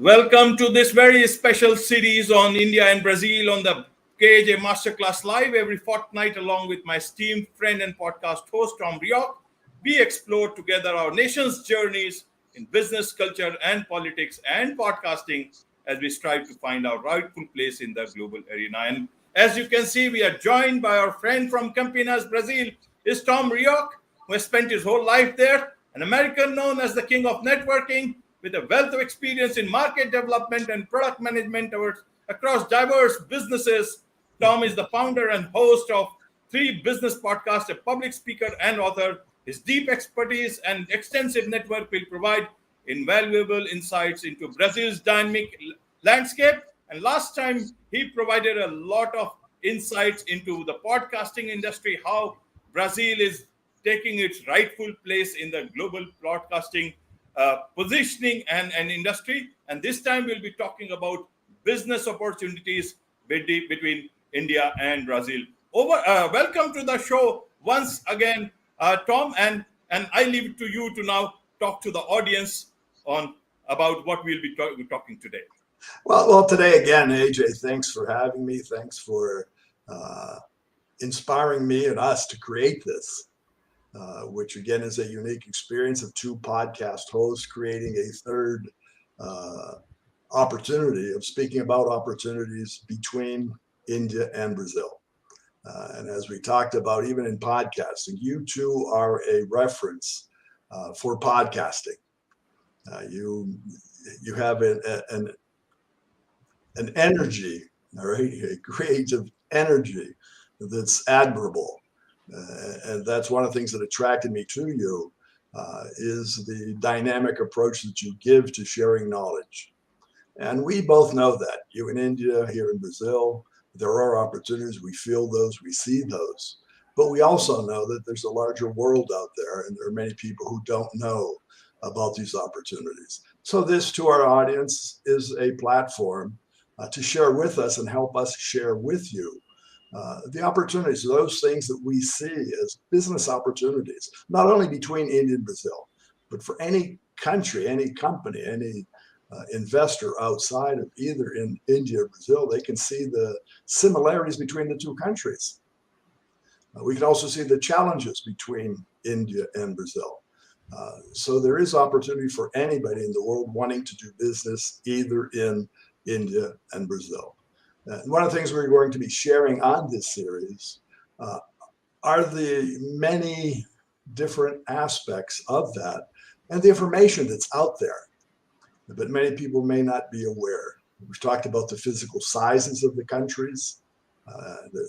Welcome to this very special series on India and Brazil on the KAJ Masterclass Live every fortnight, along with my esteemed friend and podcast host, Tom Reaoch. We explore together our nation's journeys in business, culture, and politics and podcasting as we strive to find our rightful place in the global arena. And as you can see, we are joined by our friend from Campinas, Brazil, is Tom Reaoch, who has spent his whole life there, an American known as the king of networking, with a wealth of experience in market development and product management across diverse businesses. Tom is the founder and host of 3 business podcasts, a public speaker and author. His deep expertise and extensive network will provide invaluable insights into Brazil's dynamic landscape. And last time, he provided a lot of insights into the podcasting industry, how Brazil is taking its rightful place in the global broadcasting positioning and industry. And this time we'll be talking about business opportunities between India and Brazil. Welcome to the show once again, Tom, and I leave it to you to now talk to the audience on about what we'll be talking today. Well, today again, AJ, thanks for having me. Thanks for inspiring me and us to create this. Which again is a unique experience of 2 podcast hosts creating a third opportunity of speaking about opportunities between India and Brazil. And as we talked about, even in podcasting, you two are a reference for podcasting. You have an energy, all right, a creative energy that's admirable. And that's one of the things that attracted me to you is the dynamic approach that you give to sharing knowledge. And we both know that. You in India, here in Brazil, there are opportunities. We feel those, we see those. But we also know that there's a larger world out there, and there are many people who don't know about these opportunities. So this, to our audience, is a platform to share with us and help us share with you the opportunities, those things that we see as business opportunities, not only between India and Brazil, but for any country, any company, any investor outside of either in India or Brazil, they can see the similarities between the 2 countries. We can also see the challenges between India and Brazil. So there is opportunity for anybody in the world wanting to do business either in India and Brazil. And one of the things we're going to be sharing on this series are the many different aspects of that and the information that's out there, but many people may not be aware. We've talked about the physical sizes of the countries.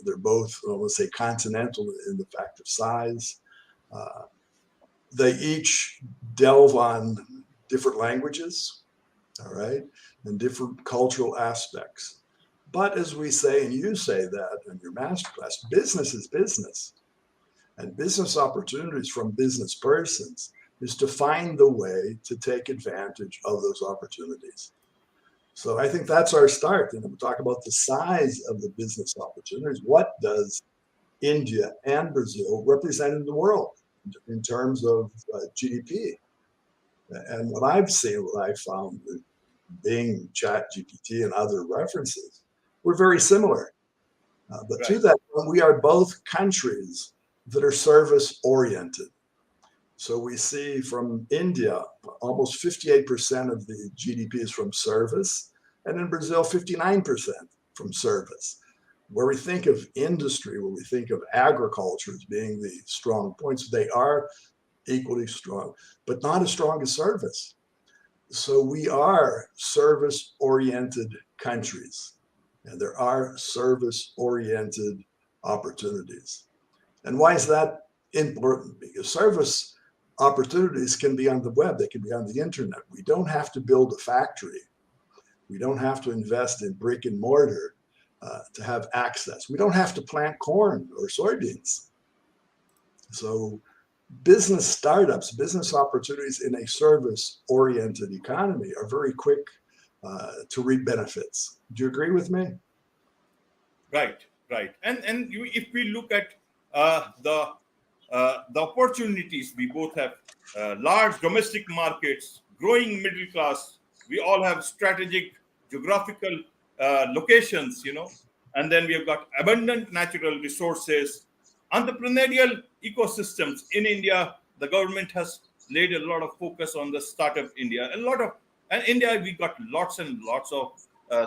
They're both, let's say, continental in the fact of size. They each delve on different languages, all right, and different cultural aspects. But as we say, and you say that in your masterclass, business is business. And business opportunities from business persons is to find the way to take advantage of those opportunities. So I think that's our start. And we'll talk about the size of the business opportunities. What does India and Brazil represent in the world in terms of GDP? And what I've seen, what I found with Bing, ChatGPT, and other references, we're very similar. But right. To that, we are both countries that are service-oriented. So we see from India, almost 58% of the GDP is from service, and in Brazil, 59% from service. Where we think of industry, where we think of agriculture as being the strong points, they are equally strong, but not as strong as service. So we are service-oriented countries. And there are service-oriented opportunities. And why is that important? Because service opportunities can be on the web. They can be on the internet. We don't have to build a factory. We don't have to invest in brick and mortar to have access. We don't have to plant corn or soybeans. So business startups, business opportunities in a service-oriented economy are very quick to reap benefits. Do you agree with me? Right. And if we look at the opportunities, we both have large domestic markets, growing middle class, We all have strategic geographical locations, and then we have got abundant natural resources, entrepreneurial ecosystems in India. The government has laid a lot of focus on the startup India. And India, we got lots and lots of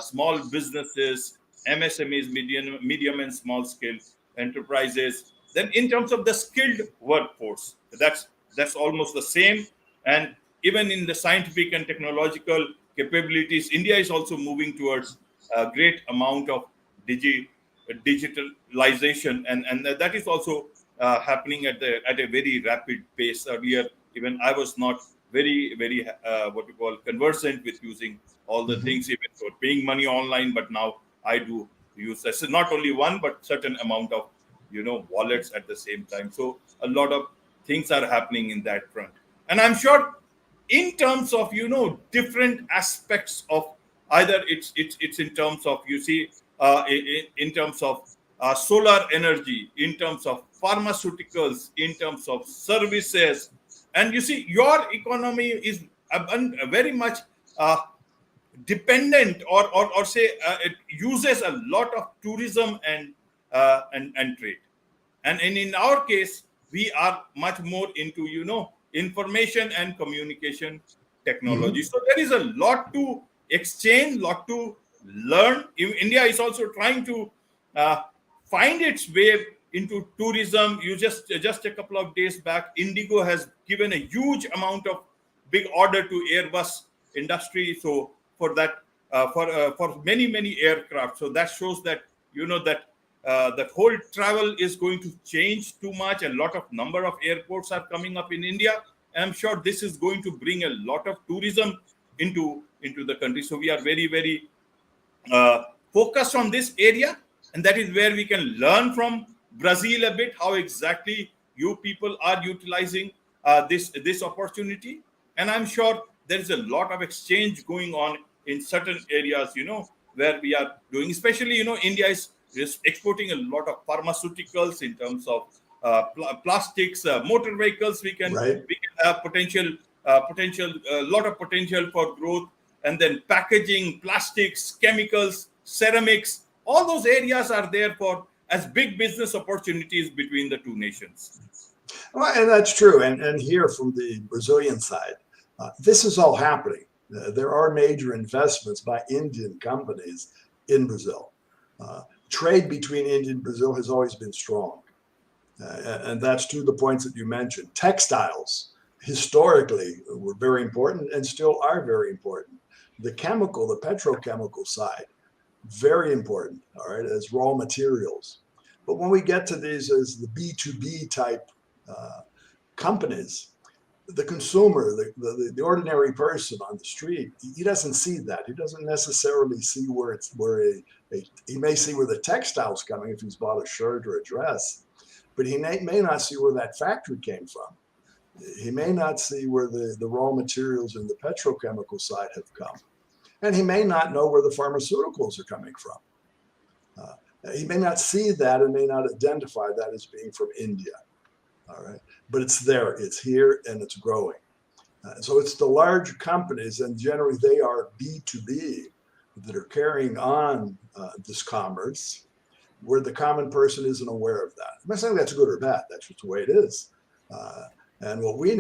small businesses, MSMEs, medium and small scale enterprises. Then in terms of the skilled workforce, that's almost the same. And even in the scientific and technological capabilities, India is also moving towards a great amount of digitalization, and that is also happening at a very rapid pace. Earlier, even I was not very what we call conversant with using all the things, even for paying money online, but now I do use this. Not only one, but certain amount of wallets at the same time. So a lot of things are happening in that front, and I'm sure in terms of different aspects of either it's in terms of in terms of solar energy, in terms of pharmaceuticals, in terms of services, and your economy is very much dependent, or say it uses a lot of tourism and trade. And in our case, we are much more into information and communication technology. So there is a lot to exchange, lot to learn. India is also trying to uh, find its way into tourism. You just a couple of days back, Indigo has given a huge amount of big order to Airbus industry. So for that, for many aircraft. So that shows that that whole travel is going to change too much. A lot of number of airports are coming up in India. And I'm sure this is going to bring a lot of tourism into the country. So we are very focused on this area, and that is where we can learn from Brazil a bit, how exactly you people are utilizing this opportunity. And I'm sure there is a lot of exchange going on in certain areas, where we are doing, especially, India is exporting a lot of pharmaceuticals in terms of plastics, motor vehicles. We can have potential, a lot of potential for growth, and then packaging, plastics, chemicals, ceramics. All those areas are there for as big business opportunities between the two nations. Well, and that's true. And here from the Brazilian side, this is all happening. There are major investments by Indian companies in Brazil. Trade between India and Brazil has always been strong. And that's to the points that you mentioned. Textiles historically were very important and still are very important. The petrochemical side, very important, all right, as raw materials. But when we get to these as the B2B type companies, the consumer, the ordinary person on the street, he doesn't see that. He doesn't necessarily see he may see where the textile's coming if he's bought a shirt or a dress, but he may not see where that factory came from. He may not see where the raw materials in the petrochemical side have come. And he may not know where the pharmaceuticals are coming from. He may not see that and may not identify that as being from India. All right. But it's there, it's here, and it's growing. So it's the large companies, and generally they are B2B, that are carrying on this commerce, where the common person isn't aware of that. I'm not saying that's good or bad, that's just the way it is. And what we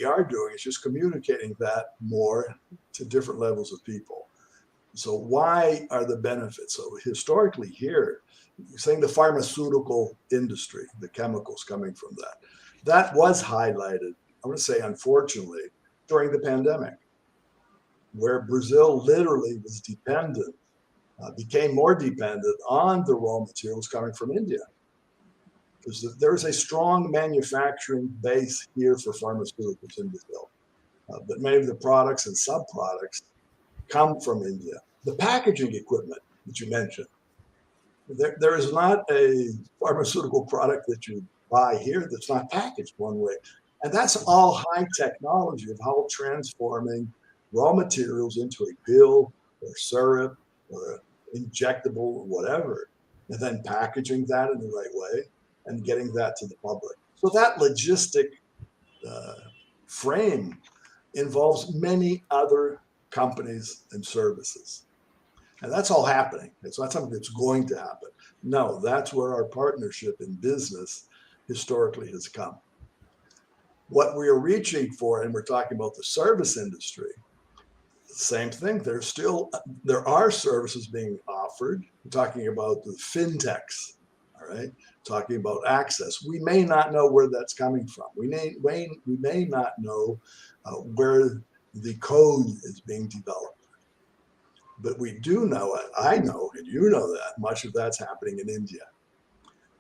are doing is just communicating that more to different levels of people. So why are the benefits? So historically here, you're saying the pharmaceutical industry, the chemicals coming from that was highlighted, I want to say unfortunately, during the pandemic, where Brazil literally was became more dependent on the raw materials coming from India. Because there's a strong manufacturing base here for pharmaceuticals in Brazil. But many of the products and sub-products come from India. The packaging equipment that you mentioned, there is not a pharmaceutical product that you buy here that's not packaged one way. And that's all high technology of how transforming raw materials into a pill or syrup or injectable or whatever, and then packaging that in the right way and getting that to the public. So that logistic frame involves many other companies, and services. And that's all happening. It's not something that's going to happen. No, that's where our partnership in business historically has come. What we are reaching for, and we're talking about the service industry, same thing. There are services being offered. We're talking about the fintechs, all right? Talking about access. We may not know where that's coming from. We may not know where the code is being developed. But we do know it. I know, and you know that much of that's happening in India.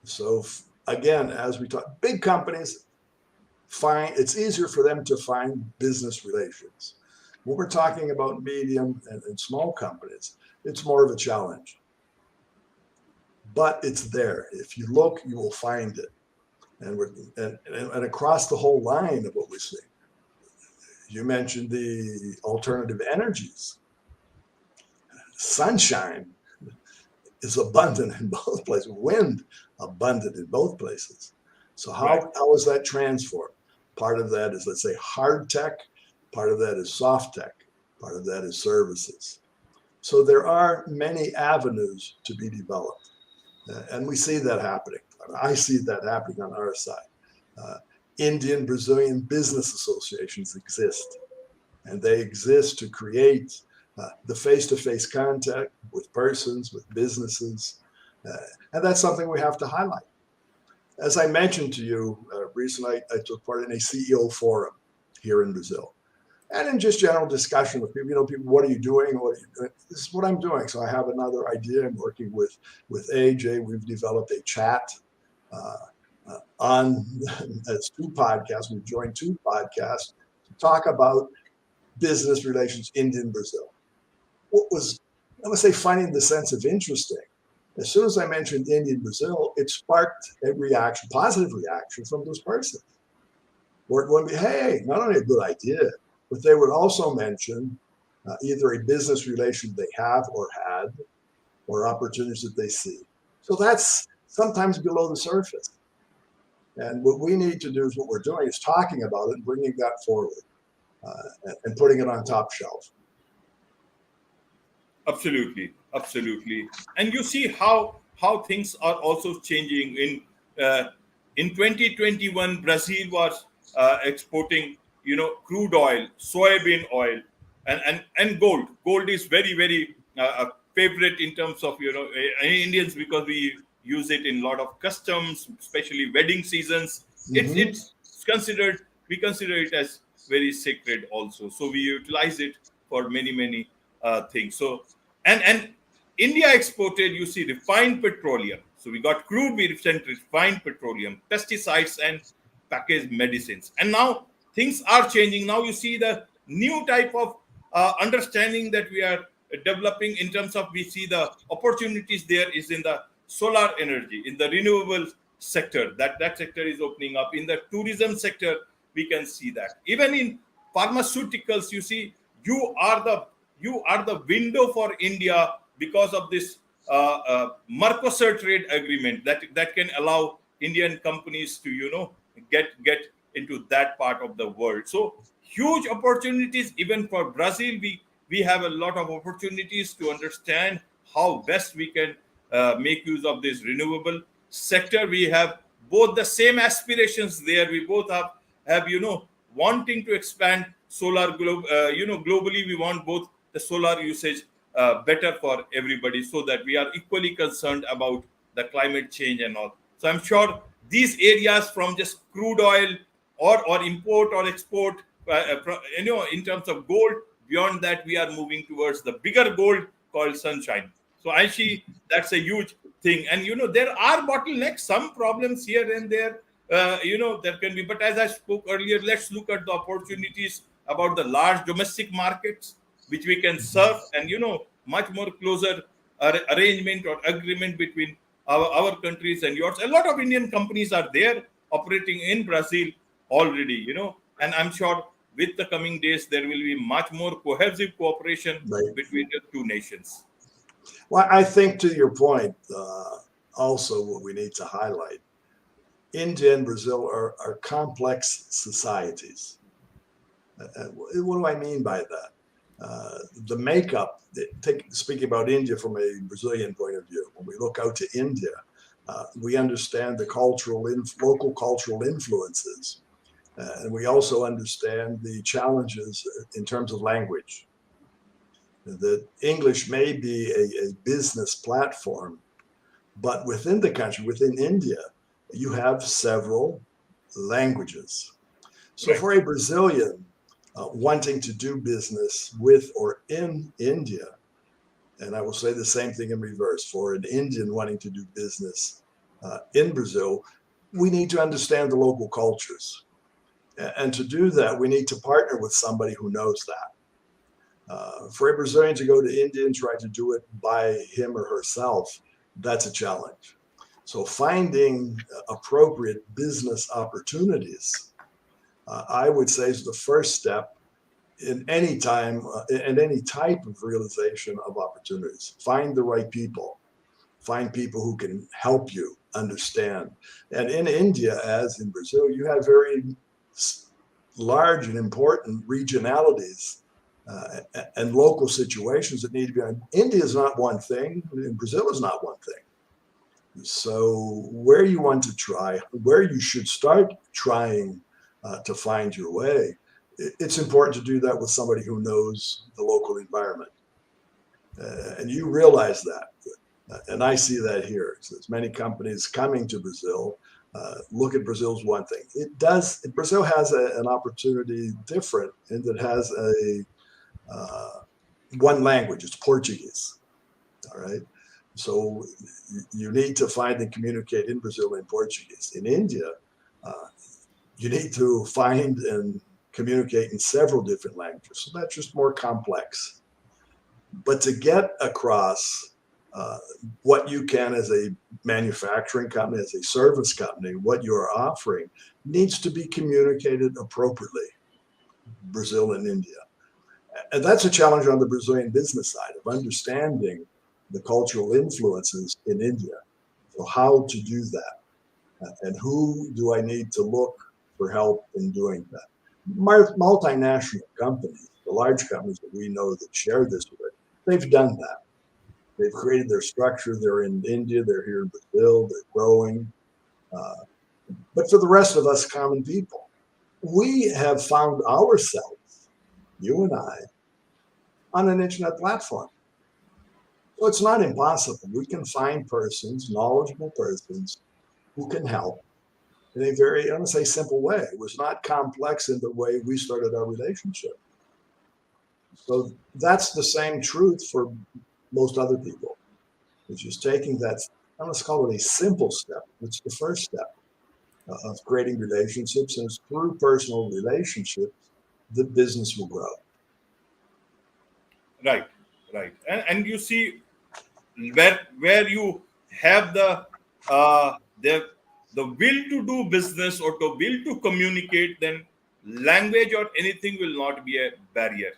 So again, as we talk, big companies it's easier for them to find business relations. When we're talking about medium and small companies, it's more of a challenge. But it's there. If you look, you will find it. And across the whole line of what we see. You mentioned the alternative energies. Sunshine is abundant in both places. Wind abundant in both places. So how is that transformed? Part of that is, let's say, hard tech. Part of that is soft tech. Part of that is services. So there are many avenues to be developed. And we see that happening. I see that happening on our side. Indian, Brazilian business associations exist. And they exist to create the face-to-face contact with persons, with businesses. And that's something we have to highlight. As I mentioned to you recently, I took part in a CEO forum here in Brazil. And in just general discussion with people, people, what are you doing? This is what I'm doing. So I have another idea. I'm working with AJ. We've developed a chat on as 2 podcasts. We've joined 2 podcasts to talk about business relations India and Brazil. What was, I would say, finding the sense of interesting, as soon as I mentioned India and Brazil, it sparked a reaction, positive reaction from those persons. Where it would be, hey, not only a good idea, but they would also mention either a business relation they have or had, or opportunities that they see. So that's sometimes below the surface. And what we need to do is what we're doing is talking about it and bringing that forward and putting it on top shelf. Absolutely. And you see how things are also changing. In 2021, Brazil was exporting, crude oil, soybean oil, and gold. Gold is very, very a favorite in terms of Indians, because we use it in a lot of customs, especially wedding seasons. Mm-hmm. It's considered, we consider it as very sacred also. So we utilize it for many things. So and India exported, you see, refined petroleum. So we got crude, we sent refined petroleum, pesticides, and packaged medicines. And now things are changing. Now you see the new type of understanding that we are developing in terms of, we see the opportunities there is in the solar energy, in the renewable sector. That sector is opening up. In the tourism sector, we can see that. Even in pharmaceuticals, you see, you are the window for India because of this Mercosur trade agreement that can allow Indian companies to get into that part of the world. So huge opportunities. Even for Brazil, we have a lot of opportunities to understand how best we can make use of this renewable sector. We have both the same aspirations there. We both have wanting to expand solar globally. We want both the solar usage better for everybody, so that we are equally concerned about the climate change and all. So I'm sure these areas, from just crude oil or import or export, in terms of gold, beyond that we are moving towards the bigger gold called sunshine. So I see that's a huge thing. And there are bottlenecks, some problems here and there. There can be, but as I spoke earlier, let's look at the opportunities about the large domestic markets which we can serve, and much more closer arrangement or agreement between our countries and yours. A lot of Indian companies are there operating in Brazil already, and I'm sure with the coming days there will be much more cohesive cooperation between the 2 nations. Well, I think to your point, also what we need to highlight, India and Brazil are complex societies. What do I mean by that? The makeup, speaking about India from a Brazilian point of view, when we look out to India, we understand the local cultural influences. And we also understand the challenges in terms of language. That English may be a business platform, but within the country, within India, you have several languages. So Right. for a Brazilian wanting to do business with or in India, and I will say the same thing in reverse, for an Indian wanting to do business in Brazil, we need to understand the local cultures. And to do that, we need to partner with somebody who knows that. For a Brazilian to go to India and try to do it by him or herself, that's a challenge. So finding appropriate business opportunities, I would say, is the first step in any time and any type of realization of opportunities. Find the right people. Find people who can help you understand. And in India, as in Brazil, you have very large and important regionalities and local situations that need to be on. India is not one thing, and Brazil is not one thing. So where you want to try, where you should start trying to find your way, it's important to do that with somebody who knows the local environment. And you realize that. And I see that here. So there's many companies coming to Brazil. Look at Brazil's one thing. Brazil has an opportunity different in that it has one language. It's Portuguese. All right. So you need to find and communicate in Brazil in Portuguese. In India, you need to find and communicate in several different languages. So that's just more complex. But to get across what you can as a manufacturing company, as a service company, what you're offering needs to be communicated appropriately, Brazil and India. And that's a challenge on the Brazilian business side of understanding the cultural influences in India. So how to do that, and who do I need to look for help in doing that? Multinational companies, the large companies that we know that share this with, they've done that. They've created their structure. They're in India. They're here in Brazil. They're growing. But for the rest of us common people, we have found ourselves, you and I, on an internet platform. So it's not impossible. We can find persons, knowledgeable persons, who can help in a very, I want to say, simple way. It was not complex in the way we started our relationship. So that's the same truth for most other people. It's just taking that, let's call it a simple step. It's the first step of creating relationships, and it's through personal relationships that business will grow. Right. And you see where you have the will to do business or the will to communicate, then language or anything will not be a barrier.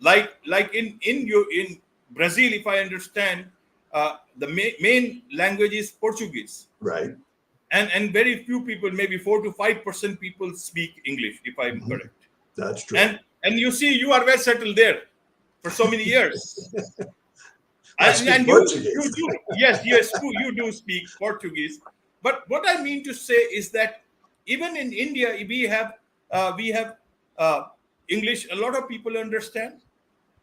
Like in Brazil, if I understand, the main language is Portuguese, Right. and very few people, maybe 4 to 5% people speak English, if I'm correct. That's true. And you see, you are well settled there for so many years. I speak Portuguese. Yes, you do speak Portuguese. But what I mean to say is that even in India, we have English. A lot of people understand,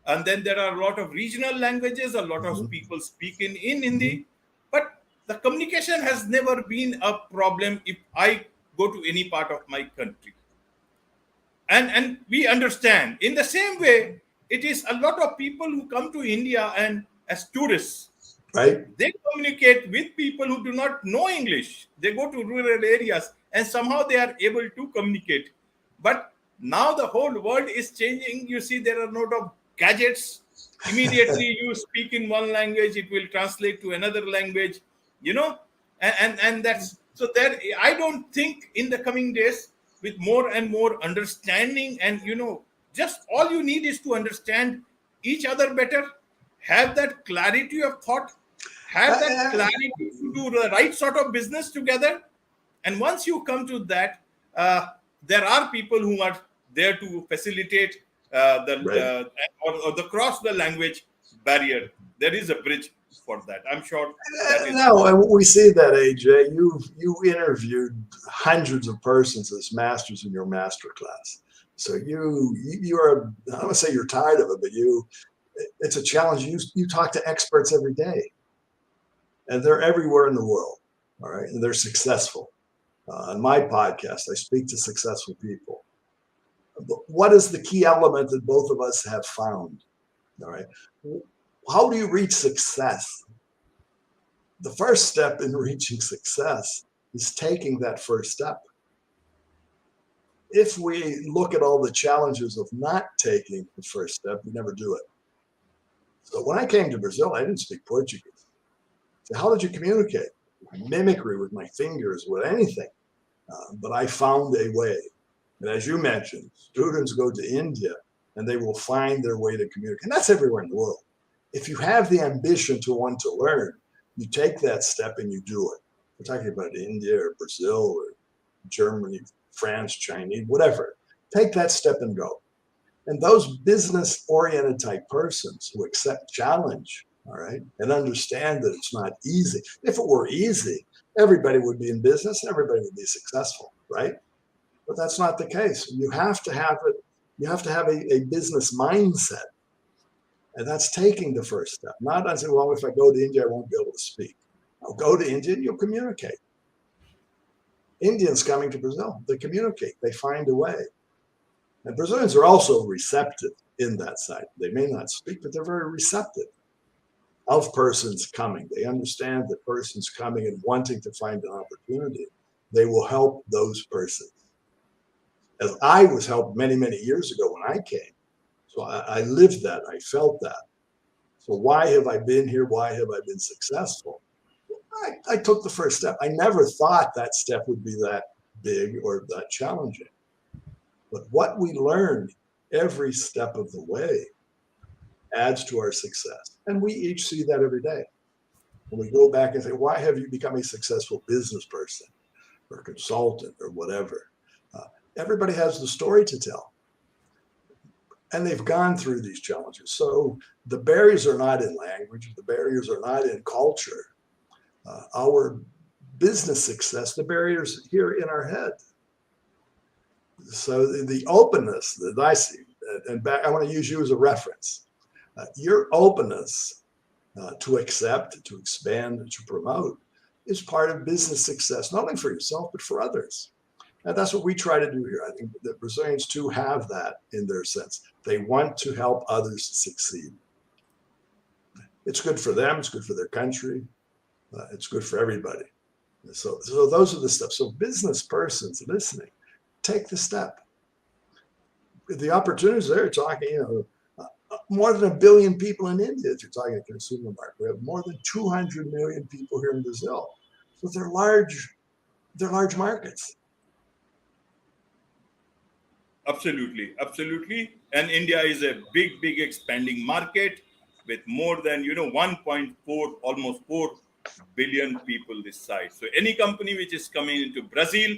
and then there are a lot of regional languages. A lot of people speak in Hindi, but the communication has never been a problem if I go to any part of my country. And we understand. In the same way, it is a lot of people who come to India and as tourists, right? They communicate with people who do not know English. They go to rural areas and somehow they are able to communicate. But now the whole world is changing. You see, there are a lot of gadgets. Immediately you speak in one language, it will translate to another language, and that's so that I don't think in the coming days, with more and more understanding, and just all you need is to understand each other better, have that clarity of thought, have that clarity to do the right sort of business together. And once you come to that, there are people who are there to facilitate Right. or the cross the language barrier. There is a bridge for that. I'm sure that is. No, and we see that, AJ. You interviewed hundreds of persons as masters in your master class. So you are, I don't want to say you're tired of it, but it's a challenge. You talk to experts every day, and they're everywhere in the world. All right, and they're successful. On my podcast, I speak to successful people. But what is the key element that both of us have found? All right, how do you reach success? The first step in reaching success is taking that first step. If we look at all the challenges of not taking the first step, we never do it. So when I came to Brazil, I didn't speak Portuguese. So how did you communicate? Mimicry with my fingers, with anything. But I found a way. And as you mentioned, students go to India and they will find their way to communicate. And that's everywhere in the world. If you have the ambition to want to learn, you take that step and you do it. We're talking about India or Brazil or Germany, France, Chinese, whatever. Take that step and go. And those business-oriented type persons who accept challenge, all right, and understand that it's not easy. If it were easy, everybody would be in business and everybody would be successful, right? But that's not the case. You have to have it. You have to have a business mindset. And that's taking the first step. Not I say, well, if I go to India, I won't be able to speak. I'll go to India and you'll communicate. Indians coming to Brazil, they communicate, they find a way. And Brazilians are also receptive in that side. They may not speak, but they're very receptive of persons coming. They understand that persons coming and wanting to find an opportunity, they will help those persons. As I was helped many, many years ago when I came. So I lived that, I felt that. So why have I been here? Why have I been successful? I took the first step. I never thought that step would be that big or that challenging. But what we learn every step of the way adds to our success. And we each see that every day. When we go back and say, why have you become a successful business person or consultant or whatever? Everybody has the story to tell. And they've gone through these challenges. So the barriers are not in language. The barriers are not in culture. Our business success, the barriers here in our head. So the openness that I see, and back, I want to use you as a reference. Your openness to accept, to expand, to promote is part of business success, not only for yourself, but for others. And that's what we try to do here. I think that Brazilians too have that in their sense. They want to help others succeed. It's good for them. It's good for their country. It's good for everybody. So those are the steps. So business persons listening, take the step. The opportunities there, talking, more than 1 billion people in India, if you're talking a consumer market. We have more than 200 million people here in Brazil. So they're large markets. Absolutely, absolutely. And India is a big, big expanding market with more than 1.4, almost 4 billion people this size. So any company which is coming into Brazil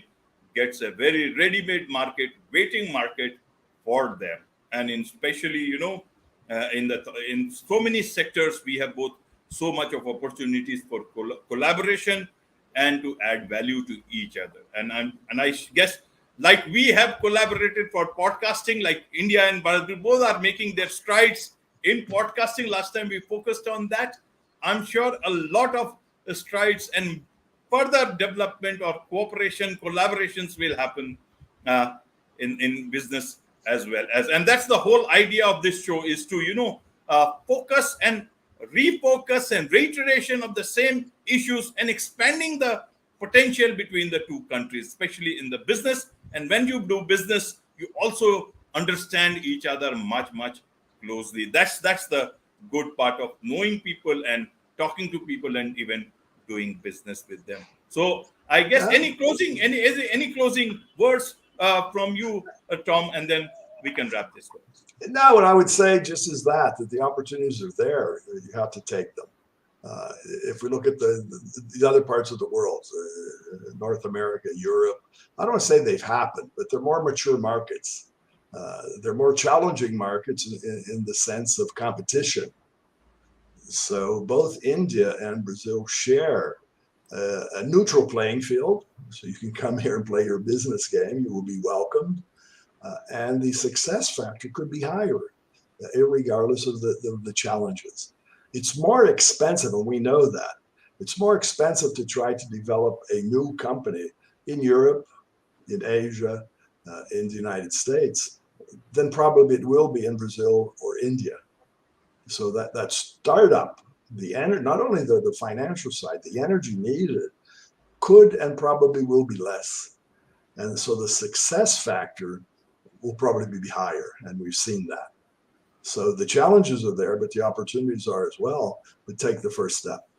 gets a very ready-made market, waiting market for them. And especially in so many sectors we have both so much of opportunities for collaboration and to add value to each other. And I guess, like we have collaborated for podcasting, like India and Brazil both are making their strides in podcasting. Last time we focused on that. I'm sure a lot of strides and further development or cooperation, collaborations will happen in business as well. And that's the whole idea of this show, is to focus and refocus and reiteration of the same issues and expanding the potential between the two countries, especially in the business. And when you do business, you also understand each other much, much closely. That's the good part of knowing people and talking to people and even doing business with them. So I guess any closing words from you, Tom, and then we can wrap this up. No, what I would say just is that the opportunities are there. You have to take them. If we look at the other parts of the world, North America, Europe, I don't want to say they've happened, but they're more mature markets. They're more challenging markets in the sense of competition. So both India and Brazil share a neutral playing field. So you can come here and play your business game. You will be welcomed. And the success factor could be higher, regardless of the challenges. It's more expensive, and we know that. It's more expensive to try to develop a new company in Europe, in Asia, in the United States, than probably it will be in Brazil or India. So that startup, not only the financial side, the energy needed could and probably will be less. And so the success factor will probably be higher, and we've seen that. So the challenges are there, but the opportunities are as well. But take the first step.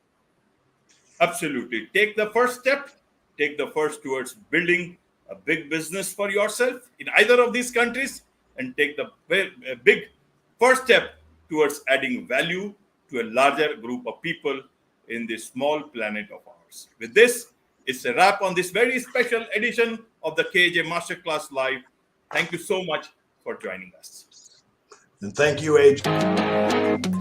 Absolutely. Take the first step. Take the first towards building a big business for yourself in either of these countries, and take the big first step towards adding value to a larger group of people in this small planet of ours. With this, it's a wrap on this very special edition of the KAJ Masterclass Live. Thank you so much for joining us. And thank you, AJ.